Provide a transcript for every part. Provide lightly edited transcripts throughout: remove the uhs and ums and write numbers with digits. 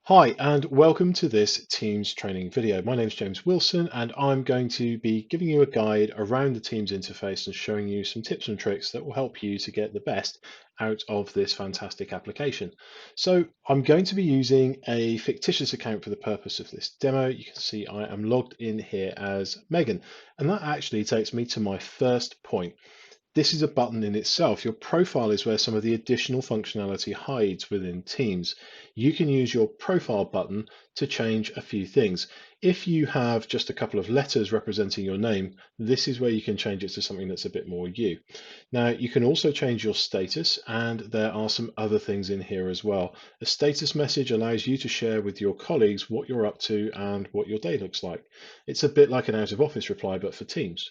Hi, and welcome to this Teams training video. My name is James Wilson, and I'm going to be giving you a guide around the Teams interface and showing you some tips and tricks that will help you to get the best out of this fantastic application. So I'm going to be using a fictitious account for the purpose of this demo. You can see I am logged in here as Megan, and that actually takes me to my first point. This is a button in itself. Your profile is where some of the additional functionality hides within Teams. You can use your profile button to change a few things. If you have just a couple of letters representing your name, this is where you can change it to something that's a bit more you. Now, you can also change your status, and there are some other things in here as well. A status message allows you to share with your colleagues what you're up to and what your day looks like. It's a bit like an out of office reply, but for Teams.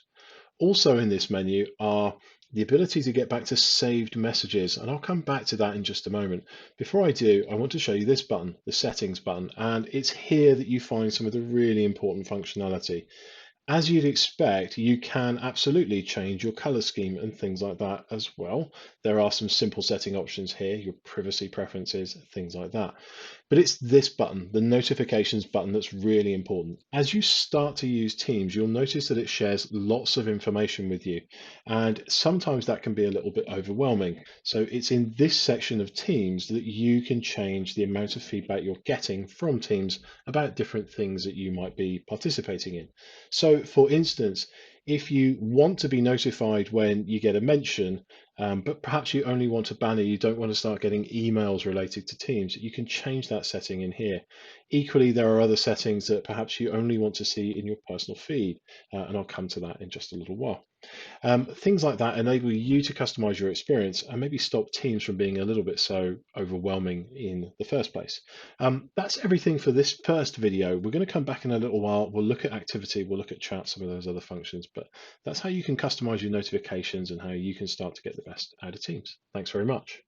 Also in this menu are the ability to get back to saved messages, and I'll come back to that in just a moment. Before I do, I want to show you this button, the settings button, and it's here that you find some of the really important functionality. As you'd expect, you can absolutely change your color scheme and things like that as well. There are some simple setting options here, your privacy preferences, things like that. But it's this button, the notifications button, that's really important. As you start to use Teams, you'll notice that it shares lots of information with you, and sometimes that can be a little bit overwhelming. So it's in this section of Teams that you can change the amount of feedback you're getting from Teams about different things that you might be participating in. So, for instance, if you want to be notified when you get a mention, but perhaps you only want a banner, you don't want to start getting emails related to Teams, you can change that setting in here. Equally, there are other settings that perhaps you only want to see in your personal feed, and I'll come to that in just a little while. Things like that enable you to customize your experience and maybe stop Teams from being a little bit so overwhelming in the first place. That's everything for this first video. We're going to come back in a little while. We'll look at activity, we'll look at chat, some of those other functions, but that's how you can customize your notifications and how you can start to get the best out of Teams. Thanks very much.